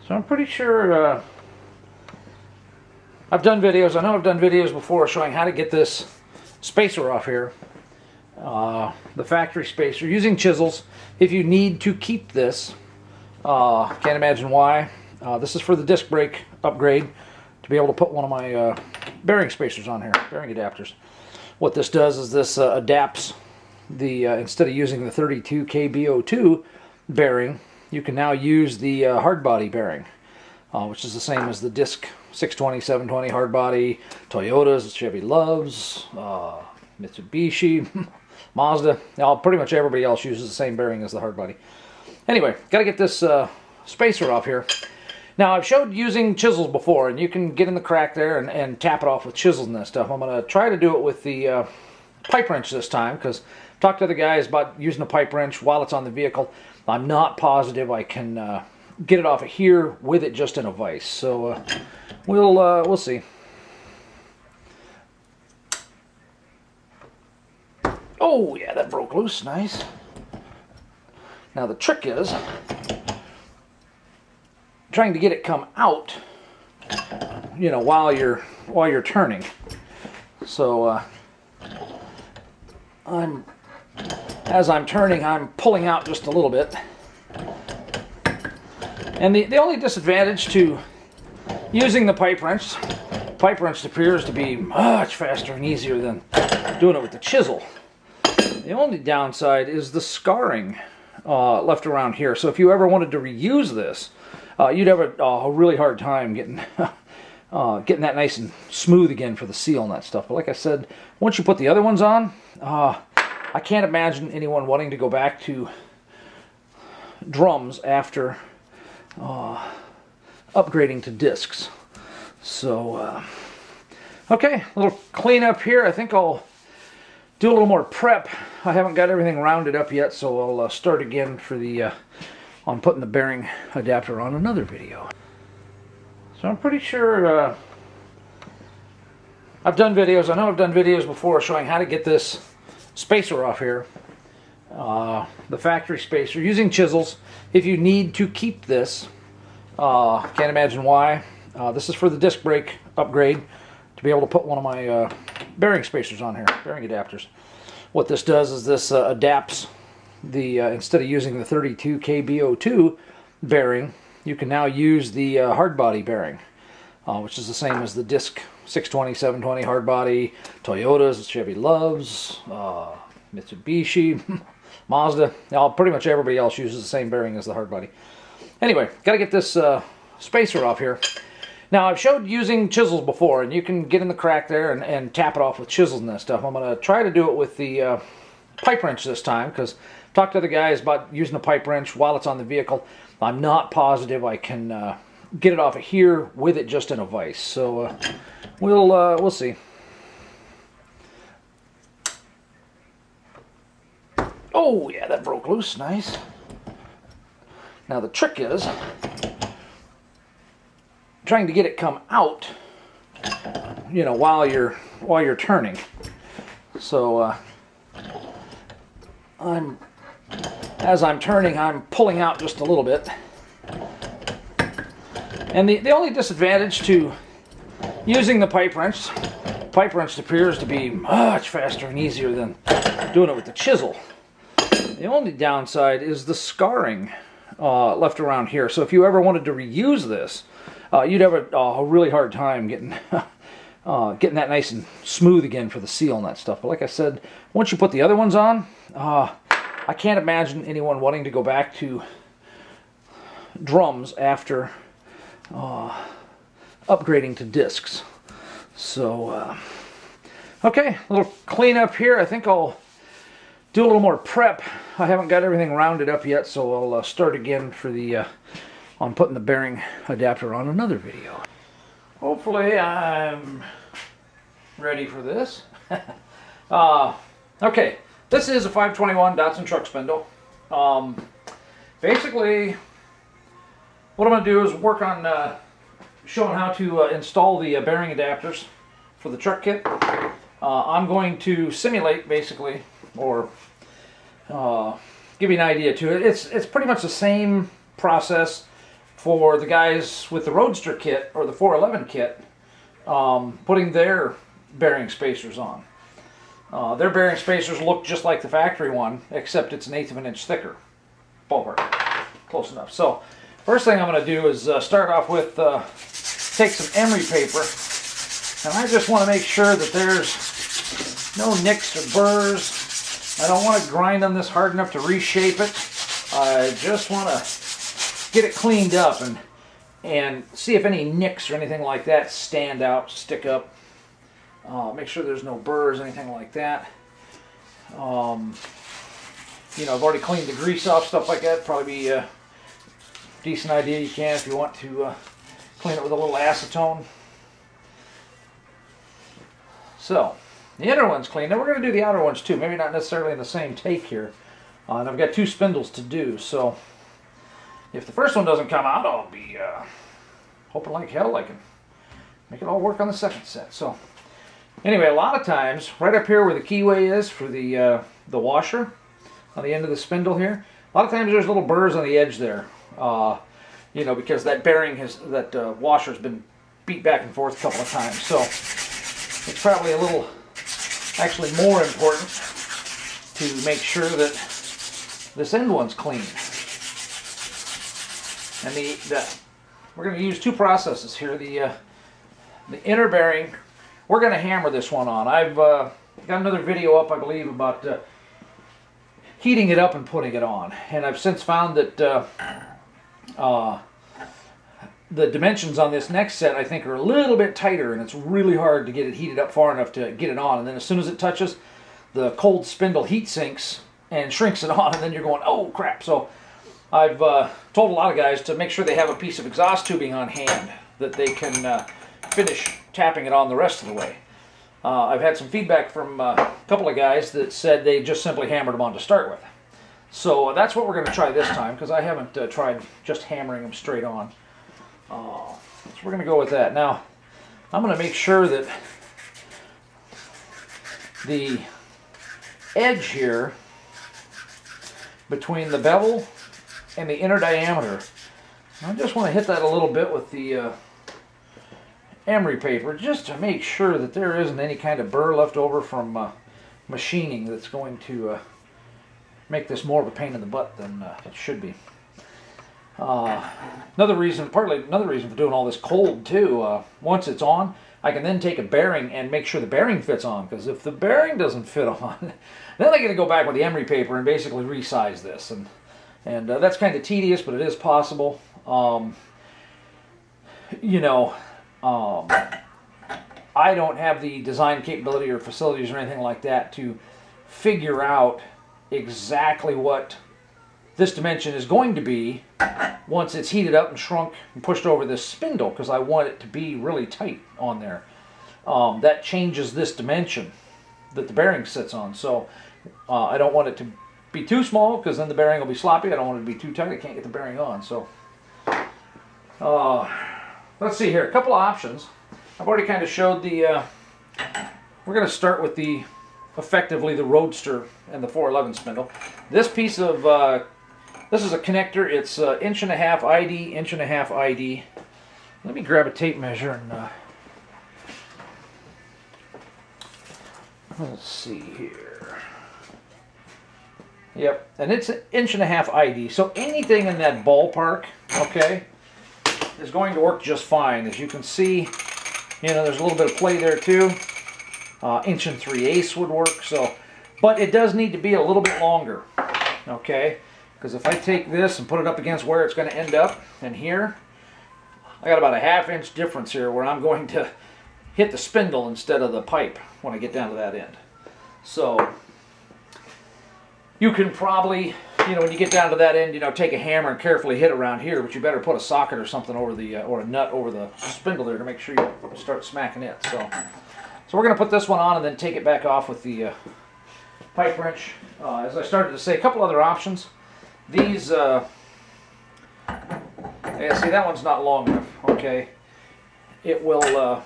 So I'm pretty sure I've done videos. I know I've done videos before showing how to get this spacer off here. The factory spacer using chisels. If you need to keep this, can't imagine why. This is for the disc brake upgrade to be able to put one of my bearing spacers on here, bearing adapters. What this does is this adapts the, instead of using the 32 KBO2 bearing, you can now use the hard body bearing, which is the same as the disc 620, 720 hard body, Toyotas, Chevy Loves, Mitsubishi, Mazda. Pretty much everybody else uses the same bearing as the hard body. Anyway, got to get this spacer off here. Now, I've showed using chisels before, and you can get in the crack there and tap it off with chisels and that stuff. I'm going to try to do it with the pipe wrench this time, because I've talked to the guys about using a pipe wrench while it's on the vehicle. I'm not positive I can get it off of here with it just in a vise. So we'll see. Oh yeah, that broke loose. Nice. Now the trick is trying to get it come out, you know, while you're turning. So as I'm turning, I'm pulling out just a little bit. And the only disadvantage to using the pipe wrench appears to be much faster and easier than doing it with the chisel. The only downside is the scarring left around here. So if you ever wanted to reuse this, you'd have a really hard time getting that nice and smooth again for the seal and that stuff. But like I said, once you put the other ones on, I can't imagine anyone wanting to go back to drums after upgrading to discs. So, okay, a little cleanup here. I think I'll do a little more prep. I haven't got everything rounded up yet, so I'll start again for the on putting the bearing adapter on another video. So I'm pretty sure I've done videos. I know I've done videos before showing how to get this spacer off here. The factory spacer using chisels. If you need to keep this, can't imagine why. This is for the disc brake upgrade to be able to put one of my bearing spacers on here, bearing adapters. What this does is this adapts the, instead of using the 32 KBO2 bearing, you can now use the hard body bearing, which is the same as the disc 620, 720 hard body, Toyotas, Chevy Loves, Mitsubishi, Mazda. Pretty much everybody else uses the same bearing as the hard body. Anyway, got to get this spacer off here. Now, I've showed using chisels before, and you can get in the crack there and tap it off with chisels and that stuff. I'm going to try to do it with the pipe wrench this time, because I've talked to the guys about using a pipe wrench while it's on the vehicle. I'm not positive I can get it off of here with it just in a vise. So we'll see. Oh yeah, that broke loose. Nice. Now the trick is trying to get it come out, you know, while you're turning. So as I'm turning, I'm pulling out just a little bit. And the only disadvantage to using the pipe wrench appears to be much faster and easier than doing it with the chisel. The only downside is the scarring left around here. So if you ever wanted to reuse this, you'd have a really hard time getting that nice and smooth again for the seal and that stuff. But like I said, once you put the other ones on, I can't imagine anyone wanting to go back to drums after upgrading to discs. So, okay, a little cleanup here. I think I'll do a little more prep. I haven't got everything rounded up yet, so I'll start again for the on putting the bearing adapter on another video. Hopefully I'm ready for this. Okay, this is a 521 Datsun truck spindle. Basically, what I'm going to do is work on showing how to install the bearing adapters for the truck kit. I'm going to simulate, basically, or give you an idea to it. It's pretty much the same process for the guys with the Roadster kit or the 411 kit, putting their bearing spacers on. Their bearing spacers look just like the factory one, except it's 1/8 of an inch thicker. Ballpark. Close enough. So, first thing I'm going to do is start off with take some emery paper, and I just want to make sure that there's no nicks or burrs. I don't want to grind on this hard enough to reshape it. I just want to get it cleaned up and see if any nicks or anything like that stand out, stick up. Make sure there's no burrs, anything like that. You know, I've already cleaned the grease off, stuff like that. Probably be a decent idea. You can if you want to clean it with a little acetone. So, the inner one's clean. Now we're going to do the outer ones too. Maybe not necessarily in the same take here. And I've got 2 spindles to do, so if the first one doesn't come out, I'll be hoping like hell I can make it all work on the second set. So, anyway, a lot of times, right up here where the keyway is for the washer, on the end of the spindle here, a lot of times there's little burrs on the edge there. You know, because that bearing that washer's been beat back and forth a couple of times. So, it's probably a little, actually more important to make sure that this end one's clean. And we're going to use 2 processes here. The inner bearing, we're going to hammer this one on. I've got another video up, I believe, about heating it up and putting it on. And I've since found that the dimensions on this next set, I think, are a little bit tighter, and it's really hard to get it heated up far enough to get it on. And then as soon as it touches, the cold spindle heat sinks and shrinks it on, and then you're going, oh crap. So I've told a lot of guys to make sure they have a piece of exhaust tubing on hand that they can finish tapping it on the rest of the way. I've had some feedback from a couple of guys that said they just simply hammered them on to start with. So that's what we're going to try this time, because I haven't tried just hammering them straight on. So we're going to go with that. Now, I'm going to make sure that the edge here between the bevel and the inner diameter, I just want to hit that a little bit with the emery paper just to make sure that there isn't any kind of burr left over from machining that's going to make this more of a pain in the butt than it should be. Another reason for doing all this cold too, once it's on, I can then take a bearing and make sure the bearing fits on, because if the bearing doesn't fit on, then I got to go back with the emery paper and basically resize this, and that's kind of tedious, but it is possible. You know, I don't have the design capability or facilities or anything like that to figure out exactly what this dimension is going to be once it's heated up and shrunk and pushed over this spindle, because I want it to be really tight on there. That changes this dimension that the bearing sits on. So I don't want it to be too small, because then the bearing will be sloppy. I don't want it to be too tight. I can't get the bearing on. So let's see here. A couple of options. I've already kind of showed the... we're going to start with effectively the Roadster and the 411 spindle. This piece of... this is a connector. It's 1.5 inch ID, 1.5 inch ID. Let me grab a tape measure and... let's see here. Yep, and it's 1.5 inch ID. So anything in that ballpark, okay, is going to work just fine. As you can see, you know, there's a little bit of play there too. 1 3/8 would work. So, but it does need to be a little bit longer, okay? Because if I take this and put it up against where it's going to end up, and here, I got about a 1/2 inch difference here where I'm going to hit the spindle instead of the pipe when I get down to that end. So you can probably, you know, when you get down to that end, you know, take a hammer and carefully hit around here, but you better put a socket or something over the, or a nut over the spindle there to make sure you start smacking it. So we're going to put this one on and then take it back off with the pipe wrench. As I started to say, a couple other options. These, yeah, see, that one's not long enough, okay. It will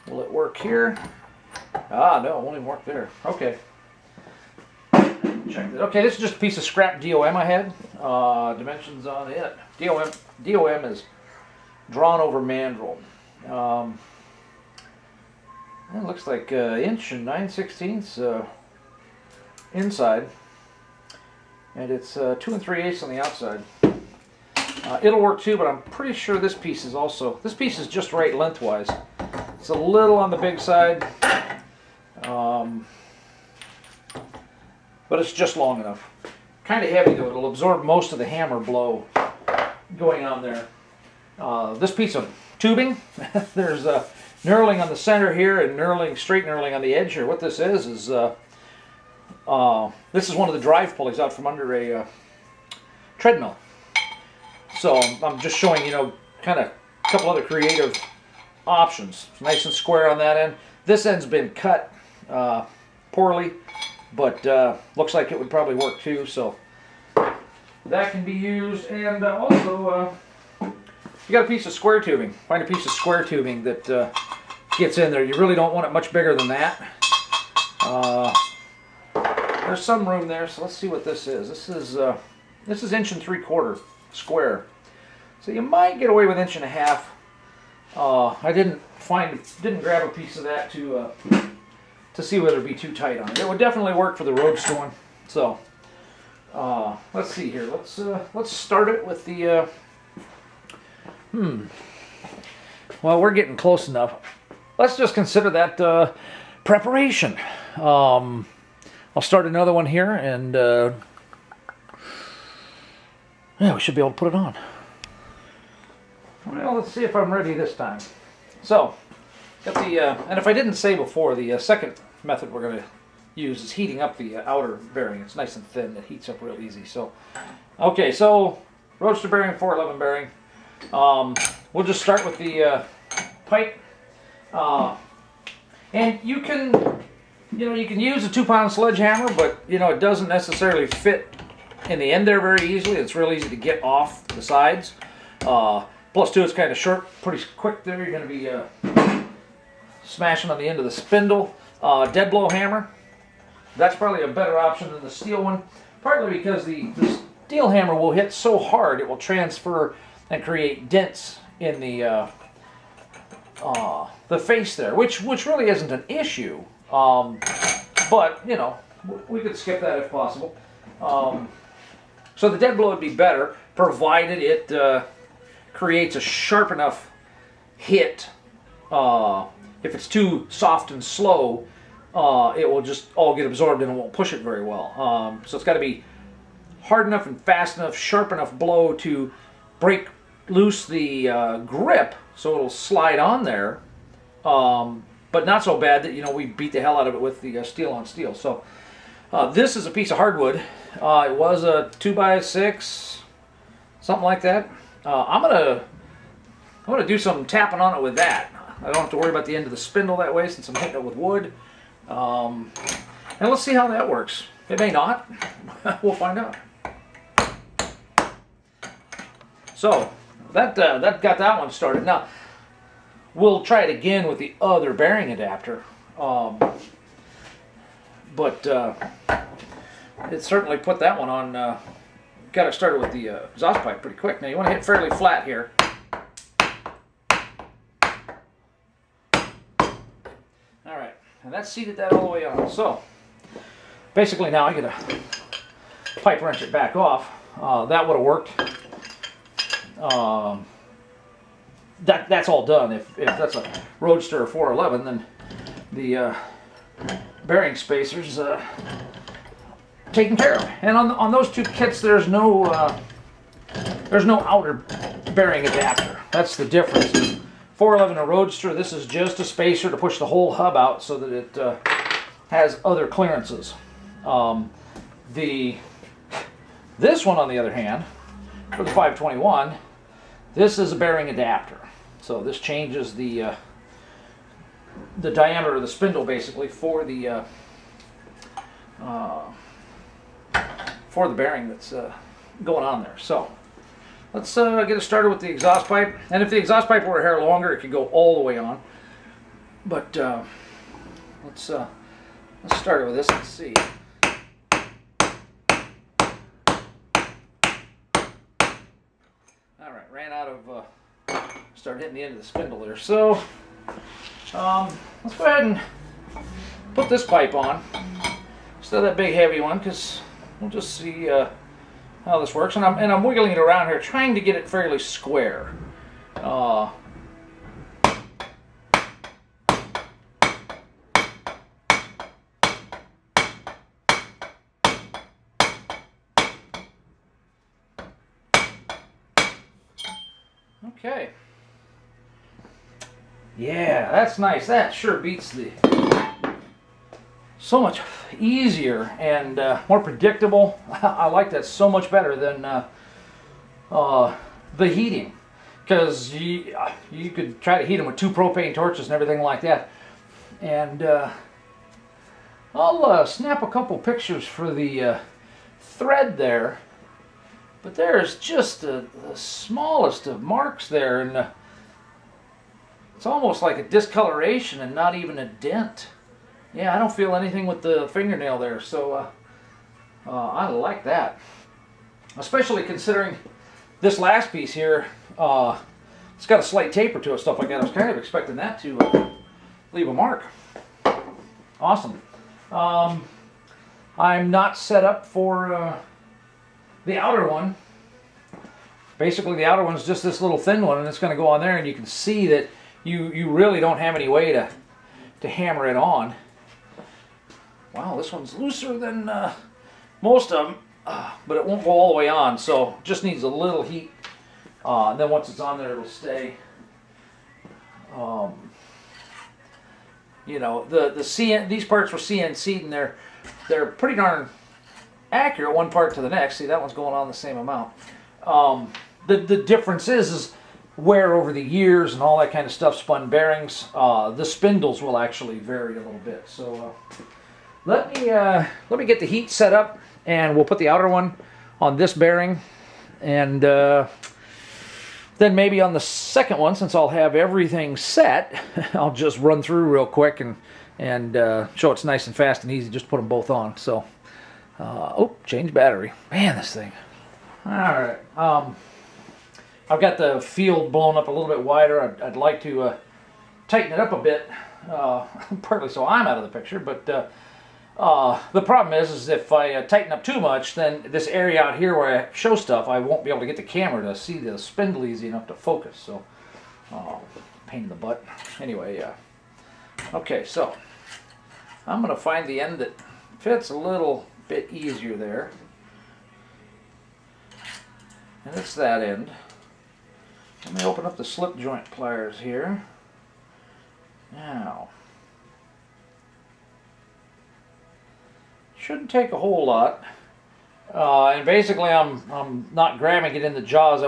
it work here? Ah, no, it won't even work there. Okay. check that. Okay, this is just a piece of scrap DOM I had. Dimensions on it. DOM is drawn over mandrel. It looks like inch and 9/16 inside, and it's 2 3/8 on the outside. It'll work too, but I'm pretty sure this piece is also, this piece is just right lengthwise. It's a little on the big side, but it's just long enough. Kind of heavy though, it'll absorb most of the hammer blow going on there. This piece of tubing, there's knurling on the center here and knurling, straight knurling on the edge here. What this is this is one of the drive pulleys out from under a treadmill. So I'm just showing, you know, kind of a couple other creative options. It's nice and square on that end. This end's been cut poorly, but looks like it would probably work too. So that can be used. And also, you got a piece of square tubing. Find a piece of square tubing that gets in there. You really don't want it much bigger than that. There's some room there, so let's see what this is. This is 1 3/4 square. So you might get away with 1.5 inches. I didn't grab a piece of that to see whether it'd be too tight on it. It would definitely work for the Roadster one. So let's see here. Let's start it with the well, we're getting close enough. Let's just consider that preparation. I'll start another one here, and yeah, we should be able to put it on. Well, let's see if I'm ready this time. So, got the and if I didn't say before, the second method we're going to use is heating up the outer bearing. It's nice and thin. It heats up real easy. So, okay, so Roadster bearing, 411 bearing. We'll just start with the pipe, and you can use a 2-pound sledgehammer, but it doesn't necessarily fit in the end there very easily. It's real easy to get off the sides. Plus, too, it's kind of short, pretty quick there. You're going to be smashing on the end of the spindle. Dead blow hammer. That's probably a better option than the steel one, partly because the steel hammer will hit so hard it will transfer and create dents in the face there, which really isn't an issue. But we could skip that if possible. So the dead blow would be better, provided it creates a sharp enough hit. If it's too soft and slow, it will just all get absorbed and it won't push it very well. So it's got to be hard enough and fast enough, sharp enough blow to break loose the grip so it'll slide on there, but not so bad that we beat the hell out of it with the steel on steel. So this is a piece of hardwood. It was a 2x6, something like that. I'm gonna do some tapping on it with that. I don't have to worry about the end of the spindle that way since I'm hitting it with wood. And let's see how that works. It may not. We'll find out. So that got that one started. Now we'll try it again with the other bearing adapter. But it certainly put that one on. Got it started with the exhaust pipe pretty quick. Now you want to hit fairly flat here. All right, and that seated that all the way on. So basically now I get a pipe wrench it back off. That would have worked. That's all done. If that's a Roadster or 411, then the bearing spacers taken care of. And on those two kits, there's no outer bearing adapter. That's the difference. 411 and Roadster, this is just a spacer to push the whole hub out so that it has other clearances. This one, on the other hand, for the 521, this is a bearing adapter. So this changes the diameter of the spindle basically for the bearing that's going on there. So let's get it started with the exhaust pipe. And if the exhaust pipe were a hair longer, it could go all the way on. But let's start it with this and see. Alright, ran out of, started hitting the end of the spindle there. So, let's go ahead and put this pipe on. Instead of that big heavy one, because we'll just see how this works. And I'm wiggling it around here, trying to get it fairly square. Okay. Yeah, that's nice. That sure beats the... So much easier and more predictable. I like that so much better than the heating. Because you could try to heat them with 2 propane torches and everything like that. And I'll snap a couple pictures for the thread there. But there's just the smallest of marks there, and it's almost like a discoloration and not even a dent. Yeah, I don't feel anything with the fingernail there, so I like that. Especially considering this last piece here, it's got a slight taper to it, stuff like that. I was kind of expecting that to leave a mark. Awesome. I'm not set up for... the outer one. Basically the outer one's just this little thin one, and it's going to go on there, and you can see that you really don't have any way to hammer it on. Wow, this one's looser than most of them, but it won't go all the way on, so just needs a little heat. And then once it's on there, it'll stay. You know, these parts were CNC'd, and they're pretty darn accurate one part to the next. See, that one's going on the same amount. The difference is wear over the years and all that kind of stuff, spun bearings. The spindles will actually vary a little bit. So let me get the heat set up, and we'll put the outer one on this bearing, and then maybe on the second one, since I'll have everything set, I'll just run through real quick and show it's nice and fast and easy. Just put them both on. So. Oh, change battery. Man, this thing. Alright. I've got the field blown up a little bit wider. I'd like to tighten it up a bit, partly so I'm out of the picture, but the problem is if I tighten up too much, then this area out here where I show stuff, I won't be able to get the camera to see the spindle easy enough to focus. So, pain in the butt. Anyway, okay, so I'm going to find the end that fits a little bit easier there, and it's that end. Let me open up the slip joint pliers here. Now, shouldn't take a whole lot, and basically I'm not grabbing it in the jaws. I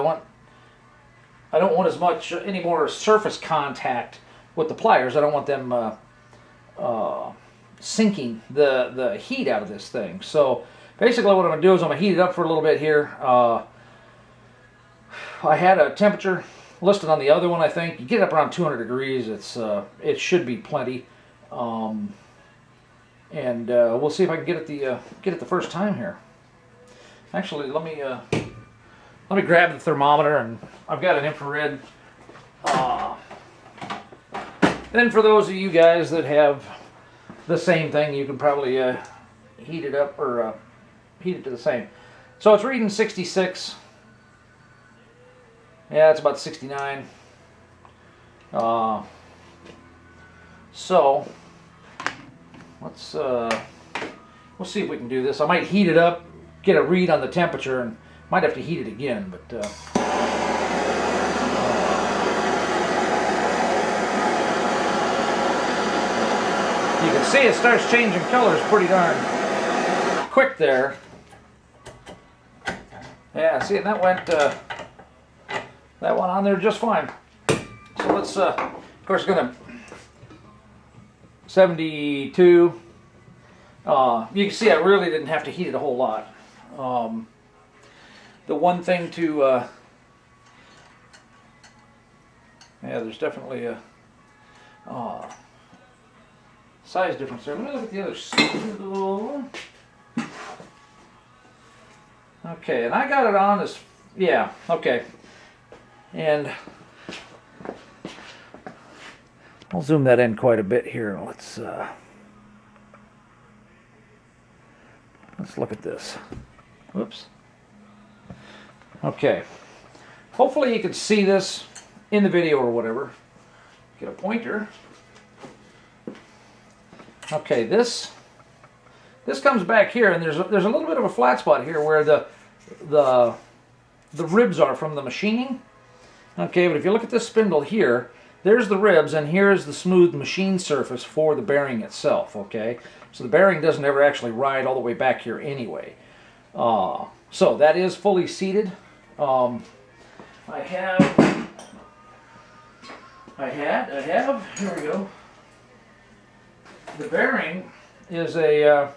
don't want as much any more surface contact with the pliers. I don't want them sinking the heat out of this thing. So basically what I'm going to do is I'm going to heat it up for a little bit here. I had a temperature listed on the other one. I think you get it up around 200 degrees. It should be plenty, and we'll see if I can get it the first time here. Actually, let me grab the thermometer, and I've got an infrared. Then for those of you guys that have the same thing, you can probably heat it up or heat it to the same. So it's reading 66. Yeah, it's about 69. So let's we'll see if we can do this. I might heat it up, get a read on the temperature, and might have to heat it again, but you can see it starts changing colors pretty darn quick there. Yeah, see, and that went on there just fine. So let's, of course, gonna 72. You can see I really didn't have to heat it a whole lot. The one thing to, yeah, there's definitely a size difference there. Let me look at the other spindle. Okay, and I got it on as, yeah, okay. And I'll zoom that in quite a bit here. Let's look at this. Whoops. Okay. Hopefully you can see this in the video or whatever. Get a pointer. Okay, this comes back here, and there's a little bit of a flat spot here where the ribs are from the machining. Okay, but if you look at this spindle here, there's the ribs, and here's the smooth machine surface for the bearing itself. Okay, so the bearing doesn't ever actually ride all the way back here anyway. So that is fully seated. I have. Here we go. The bearing is a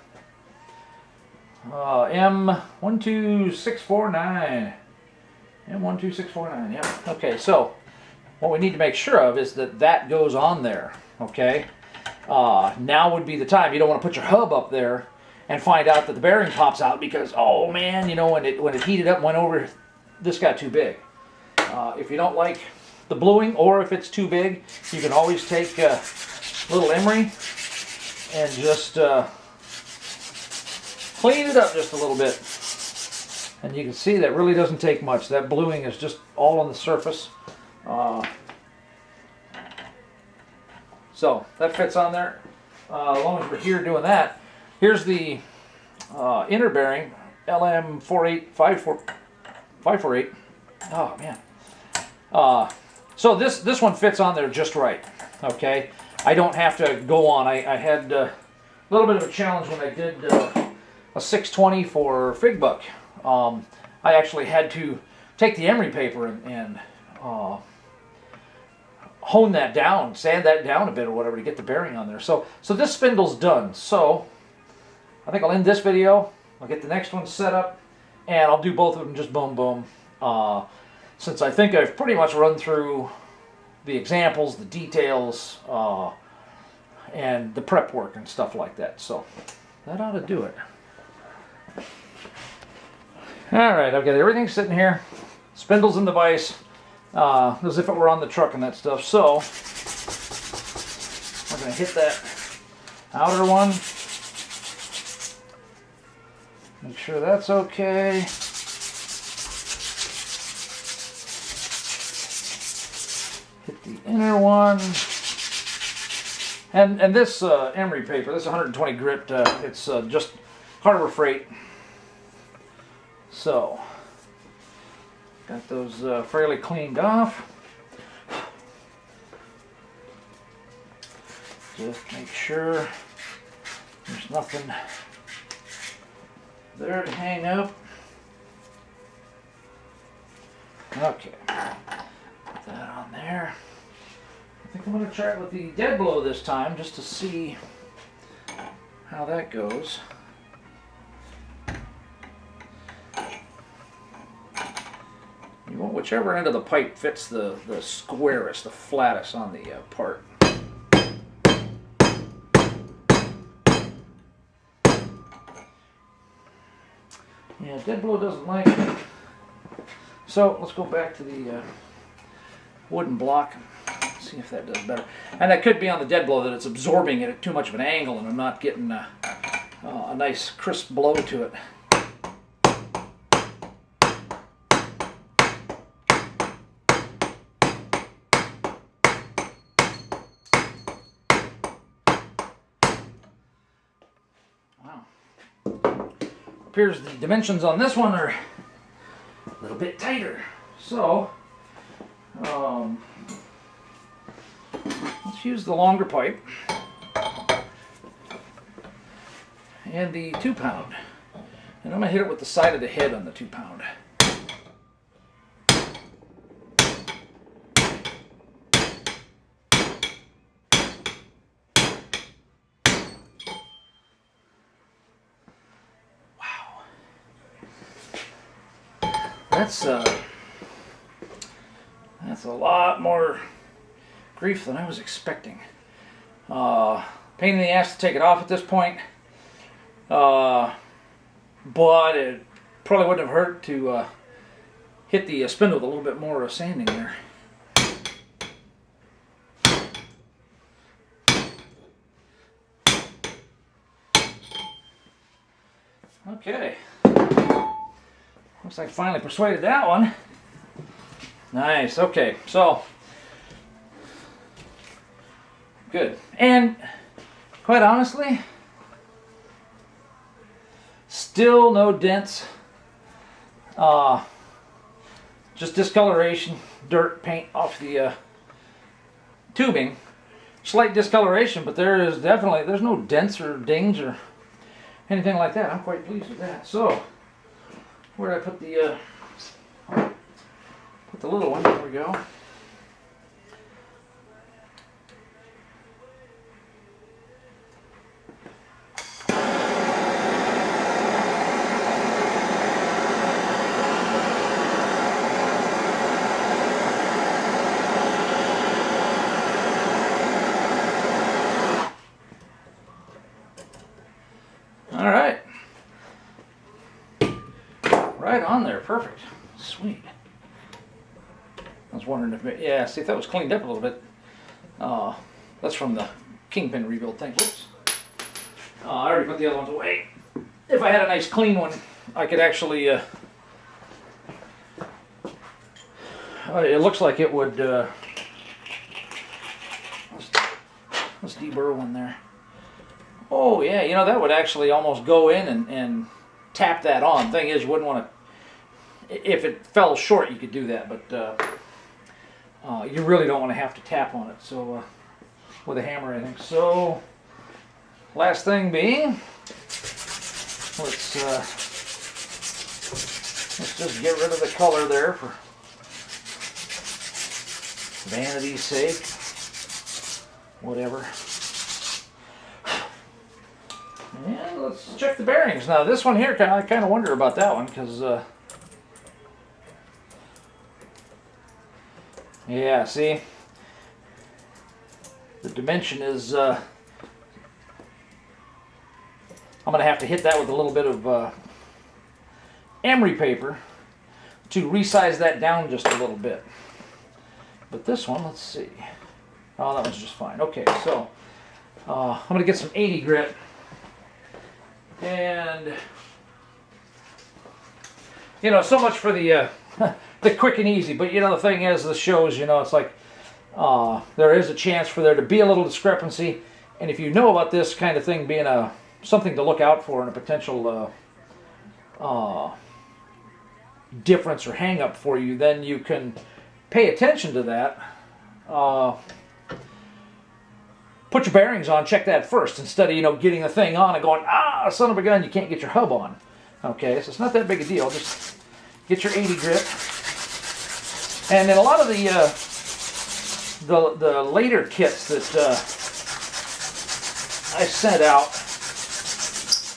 M12649. M12649. Yep. Okay, so what we need to make sure of is that goes on there. Okay. Now would be the time. You don't want to put your hub up there and find out that the bearing pops out because, oh man, you know, when it heated up and went over, this got too big. If you don't like the bluing, or if it's too big, you can always take a little emery and just clean it up just a little bit. And you can see that really doesn't take much. That bluing is just all on the surface. So that fits on there. As long as we're here doing that, here's the inner bearing, LM48548. Oh man. So this one fits on there just right. Okay, I don't have to go on. I had a little bit of a challenge when I did a 620 for Fig Buck. I actually had to take the emery paper and hone that down, sand that down a bit or whatever to get the bearing on there. So this spindle's done. So I think I'll end this video. I'll get the next one set up, and I'll do both of them just boom boom. Since I think I've pretty much run through the examples, the details, and the prep work and stuff like that. So that ought to do it. Alright, I've got everything sitting here. Spindles in the vise, as if it were on the truck and that stuff. So we're going to hit that outer one. Make sure that's okay. Hit the inner one. And this emery paper, this 120 grit, it's just Harbor Freight. So, got those fairly cleaned off. Just make sure there's nothing there to hang up. Okay, put that on there. I think I'm going to try it with the dead blow this time just to see how that goes. You want whichever end of the pipe fits the squarest, the flattest on the part. Yeah, dead blow doesn't like it. So let's go back to the wooden block. See if that does better. And that could be on the dead blow that it's absorbing it at too much of an angle and I'm not getting a nice crisp blow to it. Wow. Appears the dimensions on this one are a little bit tighter. So, let's use the longer pipe and the 2 pound. And I'm going to hit it with the side of the head on the 2 pound. Wow. That's a lot more grief than I was expecting. Pain in the ass to take it off at this point, but it probably wouldn't have hurt to hit the spindle with a little bit more sanding there. Okay. Looks like finally persuaded that one. Nice. Okay. So good. And quite honestly, still no dents. Just discoloration, dirt, paint off the tubing. Slight discoloration, but there's no dents or dings or anything like that. I'm quite pleased with that. So, where did I put the little one? There we go. All right. Right on there. Perfect. Sweet. I was wondering if, yeah, see if that was cleaned up a little bit. That's from the kingpin rebuild thing. Whoops. I already put the other ones away. If I had a nice clean one, I could actually, it looks like it would, let's deburr one there. Oh yeah, you know, that would actually almost go in and tap that on. Thing is, you wouldn't want to, if it fell short, you could do that, but you really don't want to have to tap on it. So with a hammer, I think. So last thing being, let's just get rid of the color there for vanity's sake. Whatever. And let's check the bearings. Now this one here, I kind of wonder about that one because, yeah, see, the dimension is, I'm going to have to hit that with a little bit of emery paper to resize that down just a little bit. But this one, let's see. Oh, that one's just fine. Okay, so I'm going to get some 80 grit. And, you know, so much for the the quick and easy. But, you know, the thing is, the shows, you know, it's like there is a chance for there to be a little discrepancy. And if you know about this kind of thing being something to look out for and a potential difference or hang up for you, then you can pay attention to that. Put your bearings on, check that first, instead of, you know, getting the thing on and going, ah, son of a gun, you can't get your hub on. Okay, so it's not that big a deal. Just get your 80 grit. And in a lot of the later kits that I sent out,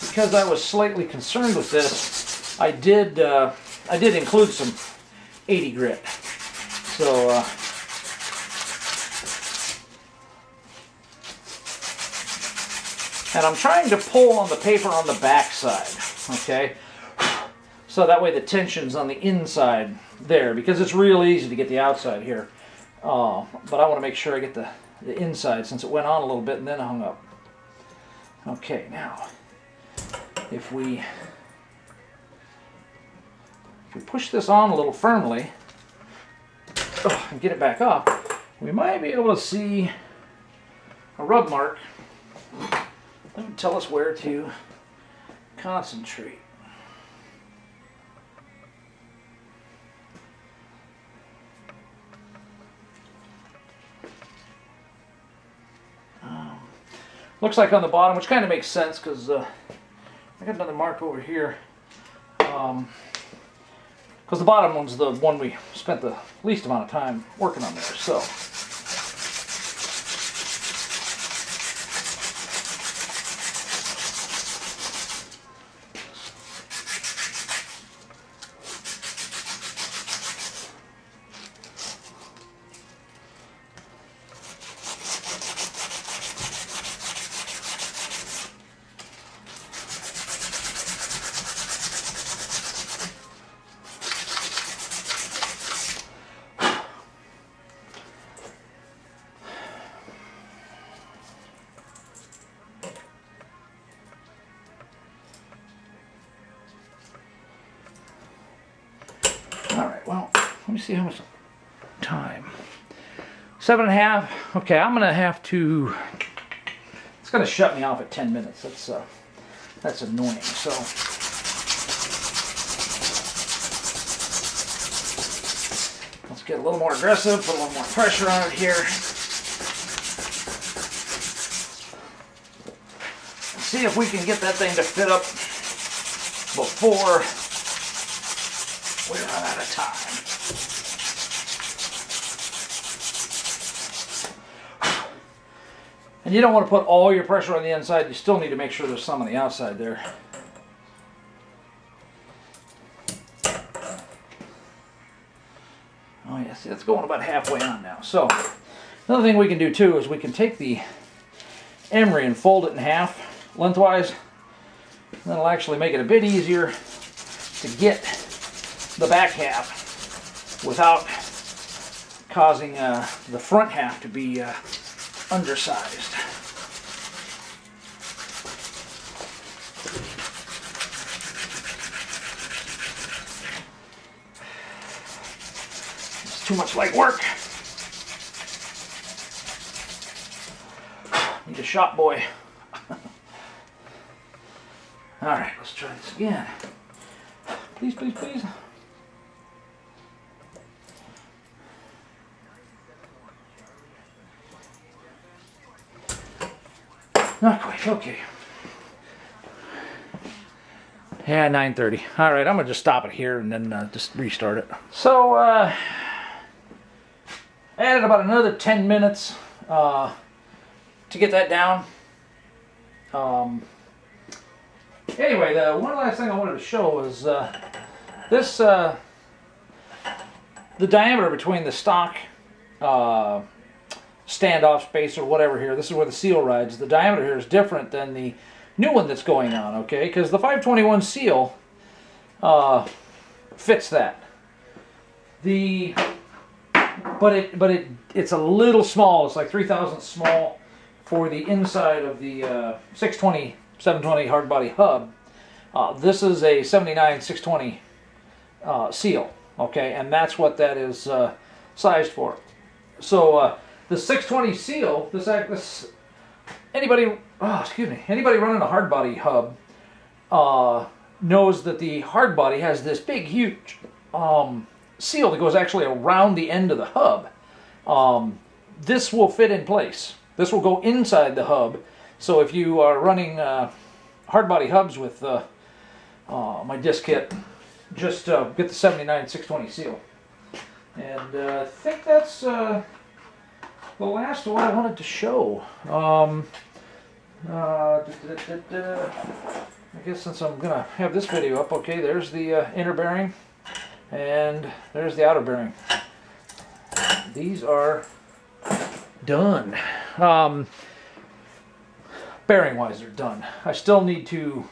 because I was slightly concerned with this, I did include some 80 grit. So and I'm trying to pull on the paper on the back side, okay? So that way the tension's on the inside there, because it's real easy to get the outside here. But I want to make sure I get the inside, since it went on a little bit and then hung up. Okay, now, if we push this on a little firmly, and get it back up, we might be able to see a rub mark that would tell us where to concentrate. Looks like on the bottom, which kind of makes sense because I got another mark over here. Because the bottom one's the one we spent the least amount of time working on there. So. well, let me see how much time. 7.5. Okay, I'm gonna have to. It's gonna shut me off at 10 minutes. That's annoying. So let's get a little more aggressive. Put a little more pressure on it here. See if we can get that thing to fit up before we run out of time. And you don't want to put all your pressure on the inside. You still need to make sure there's some on the outside there. Oh yeah, see, it's going about halfway on now. So another thing we can do too is we can take the emery and fold it in half lengthwise. That'll actually make it a bit easier to get the back half without causing the front half to be undersized. It's too much leg work. Need a shop boy. All right, let's try this again. Please, please, please. Not quite, okay. Yeah, 9:30. All right, I'm gonna just stop it here and then just restart it. So, added about another 10 minutes to get that down. Anyway, the one last thing I wanted to show is this, the diameter between the stock standoff space or whatever here. This is where the seal rides. The diameter here is different than the new one that's going on, okay? Because the 521 seal fits that. But it's a little small. It's like 3,000 small for the inside of the 620, 720 hard body hub. This is a 79 620 seal, okay? And that's what that is sized for. So the 620 seal, anybody running a hard body hub knows that the hard body has this big, huge seal that goes actually around the end of the hub. This will fit in place. This will go inside the hub. So if you are running hard body hubs with my disc kit, just get the 79 620 seal. And I think that's the last of what I wanted to show. I guess since I'm gonna have this video up, okay, there's the inner bearing and there's the outer bearing. These are done. Bearing wise, they're done. I still need to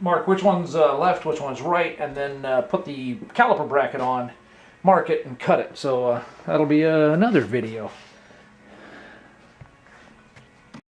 mark which one's left, which one's right, and then put the caliper bracket on, mark it, and cut it. So that'll be another video.